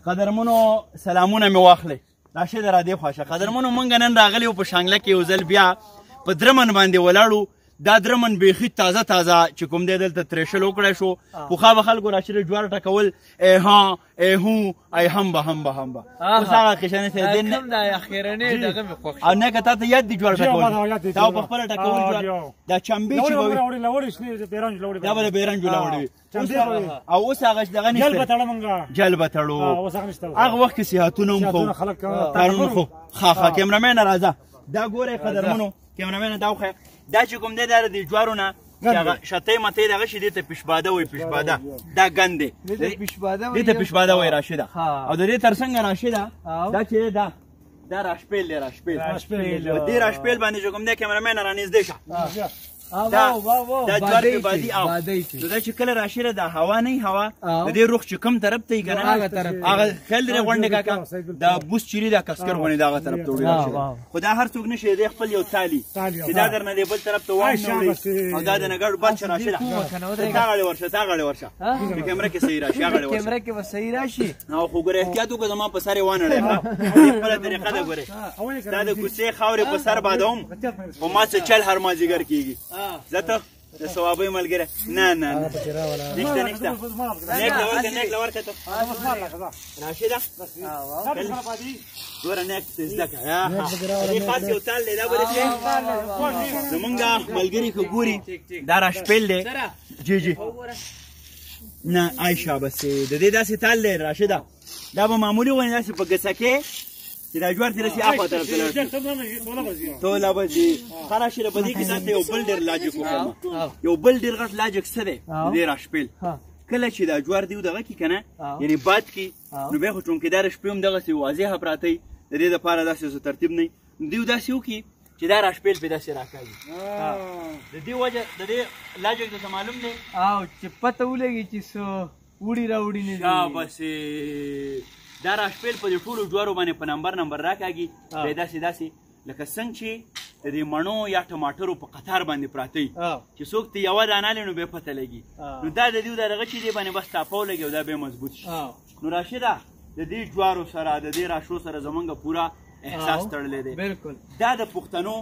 قدرمنو سلامونه مې واخلئ راشد را دې خواشه قدرمنو مونږ نن راغلي وو په شانګله کې یو ځل بیا په درمن باندې ولاړو دا درمن بیخي تازه تازه چې کوم دی دلته ترېشل وکړی شو پخوا به خلکو راشد جوار ټکول ای ها ای هو ای هم به هم به هم به اوس هغه قشنې سیدین او نه که تا ته یاد دي جوار ټکول تا په خپله ټکول جوار دا چمبې چې به وي دا به د بیرنجو لاوړې وي او اوس هغه دغه نشته جل به تړو هغه وخت کې صحتونه هم خو کارونه خو ښه کیمرامین راځه دا ګورئ قدرمنو کیمرامین دا وښیه دا چې کوم دی دا د جوارو نه چې هغه شتی متی دغه شي دې ته پیشباده وایي پیشباده دا ګند دی دې ته پیشباده وایي راشده او د دې تر څنګه راشده دا چې دا راشپیل دی راشپیل په دې راشپیل باندې چې کوم دی کیمرامین رانږدې شه دا جوار په بادي او نو دا چې کله راشي دا هوا نه هوا د دې روخ چې کوم طرف ته یې کنه هغه خل درې غونډه کاکا دا بوس چيري دا کسکر غونې دا طرف ته وړي راشي خو دا هر څوک نشي دی خپل یو تالي چې دا درنه دی بل طرف ته وایي او دا د نګړ بچ راشي دا غړې ورشه د کیمرا کې صحیح راشي غړې ورشه کیمرا کې به صحیح راشي او خو ګره احتیاط وکړه زما په سره وانه لري خپل طریقه دا ګوره دا د کوڅې خاورې په سر بادوم او ما څه چل هر مازیګر کیږي زته د ثوابي ملګری نه نه نشته نشته نیک لور کته راشده ګوره نیک زده که دې خاص یو تال دی دا به زمونږ ملګري که ګوري دا راشپیل دی جی جی نه عایشه بس د دې داسې تال دی راشده دا به معمولي وایي داسې په ګسه کې چې دا جوار ترسي اخوا طرف ته لاړ توله به ځي ښه راشده په دې کې دلته یو بل ډېر لاجک وکړم یو بل ډېر غټ لاجک څه دی د دې راشپیل کله چې دا جوار دی دغه کې که نه یعنې باد کې نو بیا خو چونکېدار شپې هم دغسې واضحه پراته وي د دې دپاره داسې څه ترتیب نه وي دوی داسې وکړي چې دا راشپیل پې داسې راکاږي د دې وجه د دې لاجک درته معلوم دی او چې پته ولګي چې څه وړي راوړي نه دي بسې دا راشپیل په دې ټولو جوارو باندې په نمبر راکاږي دی داسې لکه څنګه چې د دې مڼو یا ټماټرو په قطار باندې پراته وي چې څوک ته یوه دانه لري نو بیا پته لګي نو دا د دې دغه چې دی باندې بس ټاپه ولګي او دا بیا مضبوط شي نو راشده د دې جوارو سره د دې راشو سره زمونږ پوره احساس تړلی دی دا د پښتنو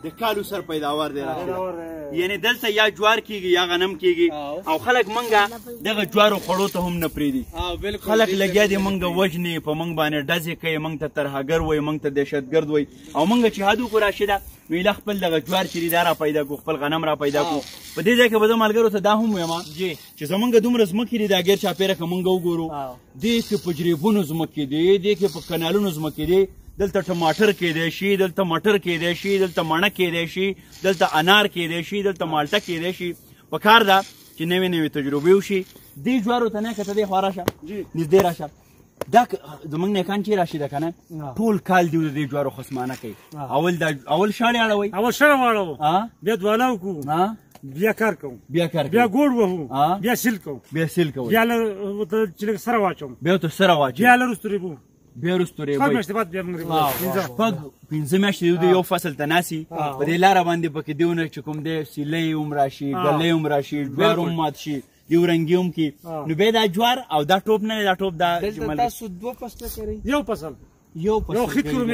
د کالو سر پیداوار دی راشده یعنی دلته یا جوار کیږي یا غنم کیږي او خلک منګه دغه جوارو خوړو ته هم نه پرېږدي خلک لګیا دي منګه وژنې په منګ باندې ډزې کوي منګ ته ترهګر وایي منګ ته دهشتګرد وایي او منګه چې هادو کو راشده نو ایله خپل دغه جوار چې دی دا را پیدا کړو خپل غنم را پیدا کړو په دې ځای کې به زه ملګرو ته دا هم وایم چې زمونږ دومره ځمکې دي دا ګیر چاپېره که مونږ وګورو دې کې په جریبونو ځمکې دي دې کې په کنالونو ځمکې دي دلته ټماټر کېدی شي دلته مټر کېدی شي دلته مڼه کېدی شي دلته انار کېدی شي دلته مالټه کېدی شي پکار ده چې نوې نوې تجربې وشي دې جوارو ته نه که ته دې خوا راشه نږدې راشه دا زمونږ نیکان چې راشي ده که نه ټول کال دې د دې جوارو خصمانه کوي اول شاړې اړوئ بیا دواله وکړو بیا کار کوم بیا ګوډ وهو بیا سیل کوم بیا چې لږ سره واچوم بیا ورته سره واچوم بیا لرستو ریبو بیا وروسته ریبئ پنځه میاشتې د یو فصل ته ناسي په دې لاره باندې پکې دیونه چې کوم دی سیلۍ هم راشي ګلۍ هم راشي جوار هم مات شي یو رنګي هم کي نو بیا دا جوار او دا ټوپ نه دا ټوپ دا تاسو دوه فصله کوئ یو فصل یو خید کړو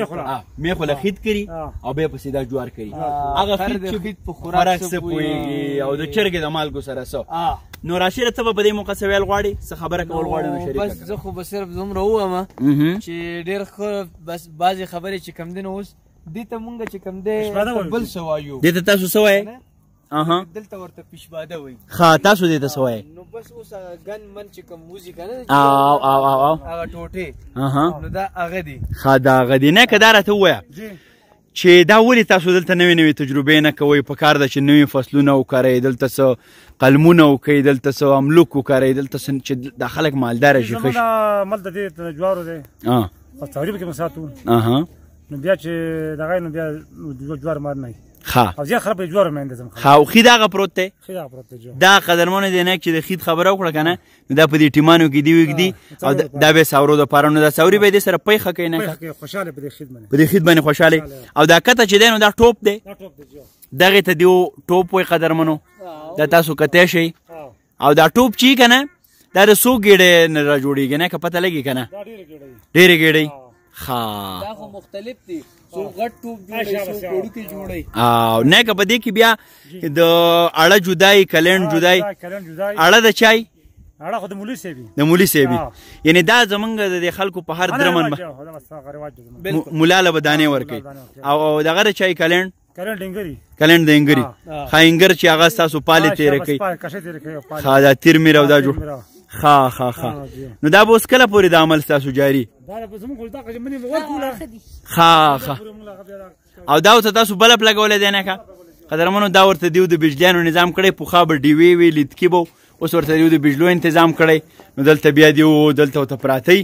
میخوله خید کړي او بیا پسې دا جوار کوي هغه خید په خوراک څه پوهېږي او د چرګې د مالګو سره څه نو راشده ته به په دې موقع څه ویل غواړې څه خبره کول غواړې نو شریکه بس زه خو به صرف دومره ووایم چې ډېر ښه بس بعضې خبرې چې کم دی نو اوس دې ته مونږ چې کم دی بل څه وایو دې ته تاسو څه وایې دلته ورته پیشباده وایي ښه تاسو دې ته څه وایې نو بس اوس هغه ګن من چې کوم موزیک نه هغه ټوټې نو دا هغه دي ښه دا هغه دي نه که دا راته ووایه چې دا ولې تاسو دلته نوې نوې تجربې نه کوئ پکار ده چې نوې فصلونه وکرئ دلته څه قلمونه وکئ دلته څه املوک وکرئ دلته چې دا خلک مالداره شي ښه شي مل د دې جوارو دی په تولید کې مساتو نو بیا چې دغه نو بیا جوار مار نه او زیات خراب جوار مې اندازم خو خید هغه پروت دی دا قدرمنو دی نه چې د خید خبره وکړه کنه دا په دې ټیمانو کې دی وګدي او دا به ساورو د پاره نو دا ساوري به دې سره پېخه کوي نه خوشاله په دې خید باندې په دې خید باندې خوشاله او دا کته چې دی نو دا ټوپ دی دغه ته دیو ټوپ وي قدرمنو دا تاسو کته شي او دا ټوپ چی کنه دا د څو ګېډې نه را جوړېږي نه که پته لګي که نه ډېرې ګېډې ښه دا خو مختلف دي څو غټ ټوپ جوړوي څو وړوکي جوړوي او نه که په دې کې بیا د اړه جدای کلنډ جدای اړه د چای اړه خو د مولوي صاحب د مولوي صاحب یعنی دا زمونږ د خلکو په هر درمن مولا له به دانې ورکوي او دغه د چای کلنډ کلنډ د انګري ښه انګر چې هغه ستاسو پالې تېره کوي ښه دا تیر میر او دا جوړ ښه نو دا به اوس کله پورې د عمل ستاسو جاري ښه او دا ورته تاسو بلب لګولی دی نه که قدرمنو دا ورته دیو د بجلیانو نظام کړی پخوا به ډیوې وې لیدکي به اوس ورته دیو د بجلو تنظام کړی نو دلته بیا دیو دلته ورته پراتی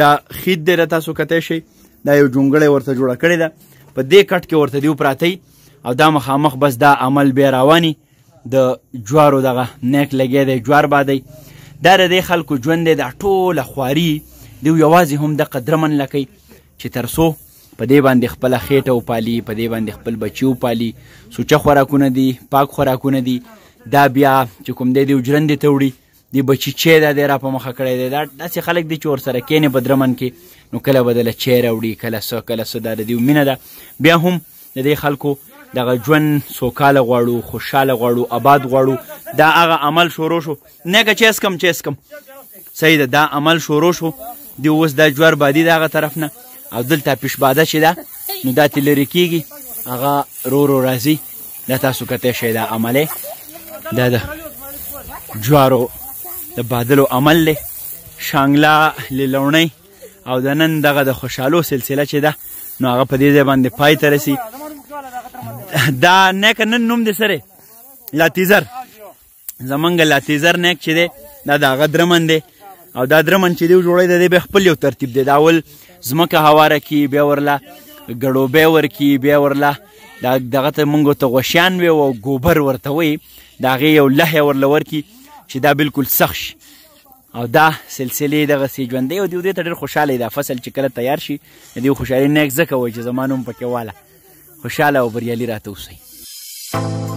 دا خید دی تاسو کتی شئ دا یو جونګړی ورته جوړه کړې ده په دې کټ کې ورته دیو پراتی او دا مخامخ بس دا عمل بیا رواني د جوارو دغه نیک لګی دی جوار بادی دا د دې خلکو ژوند دی دا ټوله خواري دیو یوازې هم دغه درمن لکوي چې تر څو په دې باندې خپله خېټه وپالي په دې باندې خپل بچي وپالي سوچه خوراکونه دي پاک خوراکونه دي دا بیا چې کوم دی دیو ژرندې ته وړي دی بچي چای دا دی را په مخه کړی دی دا داسې خلک دي چې ورسره کښېنې په درمن کې نو کله به دله چای راوړي کله څه دا د دیو مینه ده بیا هم د دې خلکو دغه ژوند سوکاله غواړو خوشحاله غواړو آباد غواړو دا هغه عمل شروع شو نه که چیس کم صحیح ده دا عمل شروع شو دی اوس دا جوار بادي د هغه طرف نه او دلته پیشباده چې ده نو دا ترې لرې کېږي هغه رو راځي دا تاسو کتی شئ دا عمل دا د جوارو د بادلو عمل دی شانګله لیلوڼۍ او د نن دغه د خوشحالو سلسله چې ده نو هغه په دې ځای باندې پای ته رسي دا نیک نن نوم دی سره لاتیزر زمونږ لاتیزر نیک چې دی دا د هغه درمن دی او دا درمن چې دی جوړی دی بیا خپل یو ترتیب دی دا اول ځمکه هواره کي بیا ورله ګړوبی ورکي بیا ورله دغه ته مونږ ورته غوشیان وی او ګوبر ورته وی د هغې یو لحیه ورله ورکي چې دا بالکل سخت شي او دا سلسلې دغسې ژوندی او دیو دې ته ډېر خوشحاله دا فصل چې کله تیار شي د دیو خوشحالي نیک ځکه وایي چې زما نوم پکې واله خوشحاله او بریالي راته اوسئ